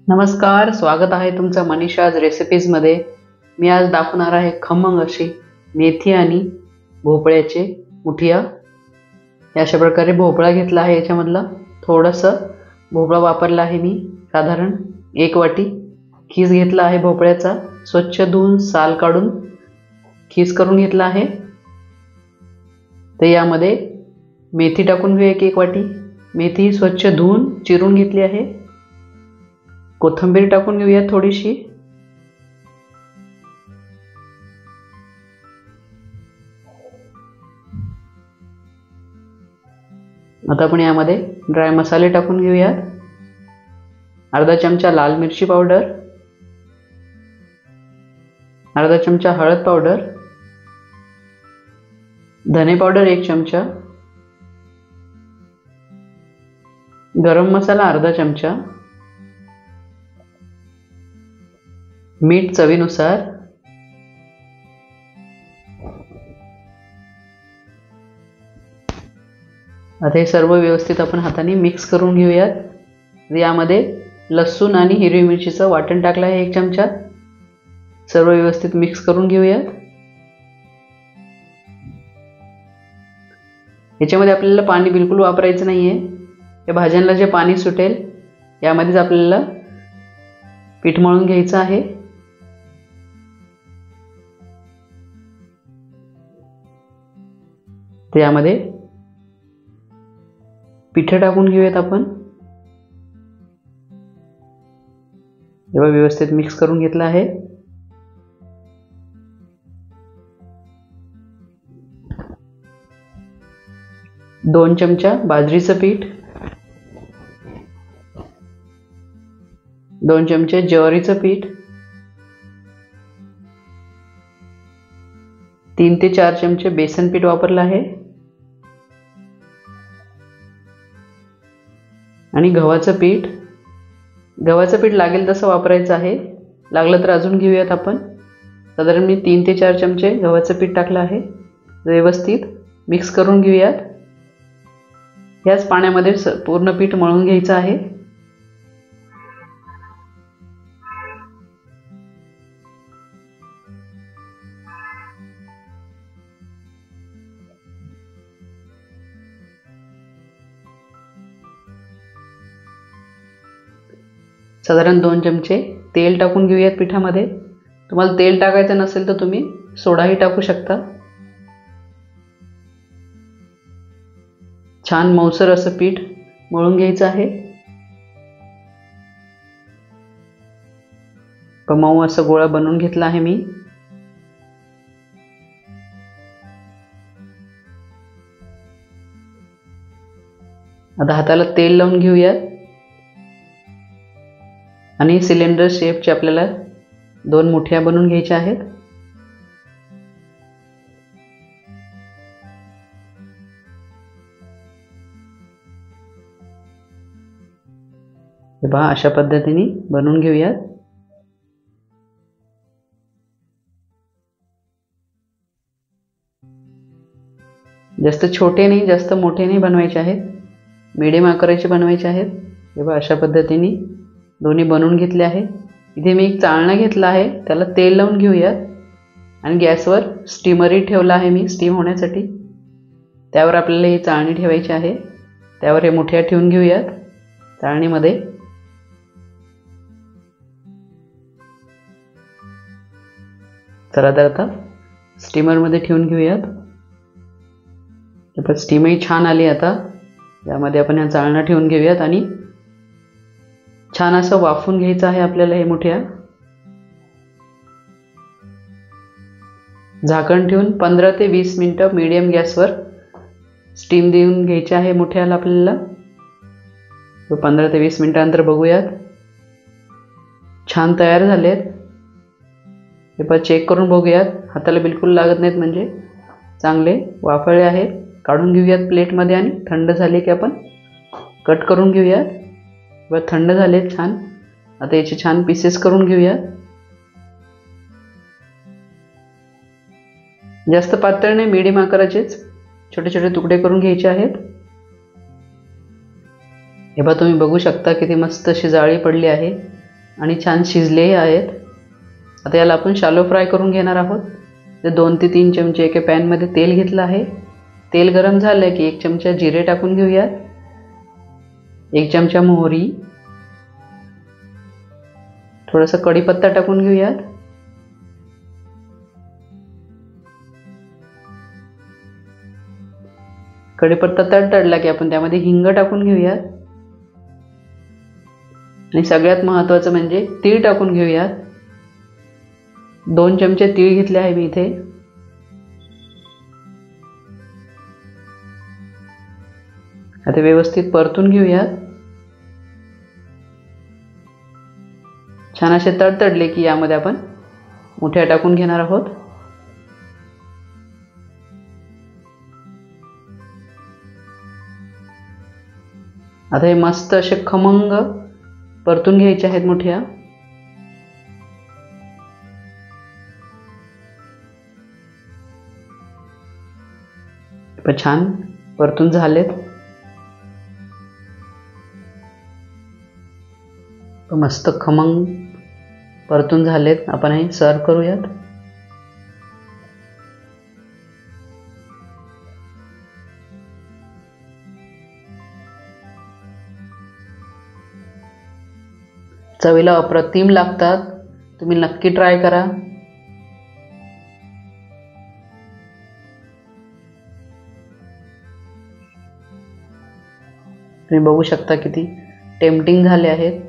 नमस्कार, स्वागत आहे तुमचं मनीषाज रेसिपीजमध्ये। मी आज दाखवणार आहे खमंग अशी मेथी आणि भोपळ्याचे मुठिया। अशा प्रकारे भोपळा घेतला आहे, याच्यामधला थोडंसं भोपळा वापरला आहे मी, साधारण 1 वाटी। खीस घेतला आहे भोपळ्याचा, स्वच्छ धुवून साल काढून खीस करून घेतला आहे। तर यामध्ये मेथी टाकून घेऊया 1 वाटी। मेथी स्वच्छ धुवून चिरून घेतली आहे। कोथिंबीर टाकून घेऊया थोडीशी। आता आपण यामध्ये ड्राय मसाले टाकून घेऊया। अर्धा चमचा लाल मिरची पावडर, अर्धा चमचा हळद पावडर, धने पावडर 1 चमचा, गरम मसाला अर्धा चमचा, मीठ चवीनुसार, आता हे सर्व व्यवस्थित आपण हाताने मिक्स करून घेऊयात। यामध्ये लसूण आणि हिरवी मिरचीचं वाटण टाकलं आहे 1 चमचा। सर्व व्यवस्थित मिक्स करून घेऊयात। याच्यामध्ये आपल्याला पाणी बिलकुल वापरायचं नाहीये। या भाज्यांना जे पाणी सुटेल यामध्येच आपल्याला पीठ मळून घ्यायचं आहे। यामध्ये पीठ टाकून घेऊयात आपण। जेव्हा व्यवस्थित मिक्स करून घेतलं आहे, दोन चमचा बाजरीचं पीठ, 2 चमचे ज्वारीचं पीठ, 3 ते 4 चमचे बेसन पीठ वापरलं आहे आणि गव्हाचं पीठ। गव्हाचं पीठ लागेल तसं वापरायचं आहे, लागलं तर अजून घेऊयात आपण। साधारण मी 3 ते 4 चमचे गव्हाचं पीठ टाकलं आहे। व्यवस्थित मिक्स करून घेऊयात। याच पाण्यामध्ये पूर्ण पीठ मळून घ्यायचं आहे। साधारण 2 चमचे तेल टाकून घेऊयात पिठामध्ये। तुम्हाला तेल टाकायचं नसेल तर तुम्ही सोडाही टाकू शकता। छान मऊसर असं पीठ मळून घ्यायचं आहे। मऊ असं गोळा बनवून घेतला आहे मी। आता हाताला तेल लावून घेऊयात आणि सिलेंडर शेपचे आपल्याला 2 मुठ्या बनवून घ्यायच्या आहेत। हे पहा, अशा पद्धतीने बनवून घेऊयात। जास्त छोटे नाही, जास्त मोठे नाही बनवायचे आहेत, मीडियम आकाराचे बनवायचे आहेत। हे पहा, अशा पद्धतीने दोन्ही बनवून घेतले आहे। इथे मी एक चाळणा घेतला आहे, त्याला तेल लावून घेऊयात आणि गॅसवर स्टीमरही ठेवला आहे मी स्टीम होण्यासाठी। त्यावर आपल्याला ही चाळणी ठेवायची आहे। त्यावर हे मुठ्या ठेवून घेऊयात चाळणीमध्ये। चला तर आता स्टीमरमध्ये ठेवून घेऊयात। आता स्टीमही छान आली। आता यामध्ये आपण ह्या चाळणा ठेवून घेऊयात आणि छान असं वाफून घ्यायचं आहे आपल्याला हे मुठ्या। झाकण ठेवून 15 ते 20 मिनिटं मीडियम गॅसवर स्टीम देऊन घ्यायचे आहे मुठ्याला आपल्याला। 15 ते 20 मिनिटांनंतर बघूयात, छान तयार झालेत। हे पण चेक करून बघूयात, हाताला बिलकुल लागत नाहीत, म्हणजे चांगले वाफळले आहेत। काढून घेऊयात प्लेटमध्ये आणि थंड झाले की आपण कट करून घेऊयात। व थंड झाले छान। आता याचे छान पीसेस करून घेऊयात। जास्त पातळ नाही, मीडियम आकाराचेच छोटे छोटे तुकडे करून घ्यायचे आहेत। हे बघा, तुम्ही बघू शकता किती मस्त अशी जाळी पडली आहे। आणि छान शिजलेही आहेत. आता याला आपण शालो फ्राय करून घेणार आहोत. तर 2 ते 3 चमचे एका पॅनमध्ये तेल घेतलं आहे. तेल गरम झालं की 1 चमचा जिरे टाकून घेऊयात, 1 चमचा मोहरी, थोडासा कढीपत्ता टाकून घेऊयात. कढीपत्ता तडतडला की आपण त्यामध्ये हिंग टाकून घेऊयात आणि सगळ्यात महत्त्वाचं म्हणजे तीळ टाकून घेऊयात. 2 चमचे तीळ घेतले आहे मी इथे. आता व्यवस्थित परतून घेऊयात. छान असे तडतडले की यामध्ये आपण मुठ्या टाकून घेणार आहोत. आता हे मस्त असे खमंग परतून घ्यायचे आहेत मुठ्या. छान परतून झालेत. मस्त खमंग परतून झालेत. आपण हे सर्व करूयात. चवीला अप्रतिम लागतात. तुम्ही नक्की ट्राय करा. तुम्ही बघू शकता किती टेम्पटिंग झाले आहेत.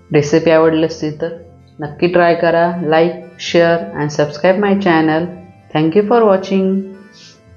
रेसिपी आवडली असतील तर नक्की ट्राय करा. Like, share and subscribe my channel. Thank you for watching.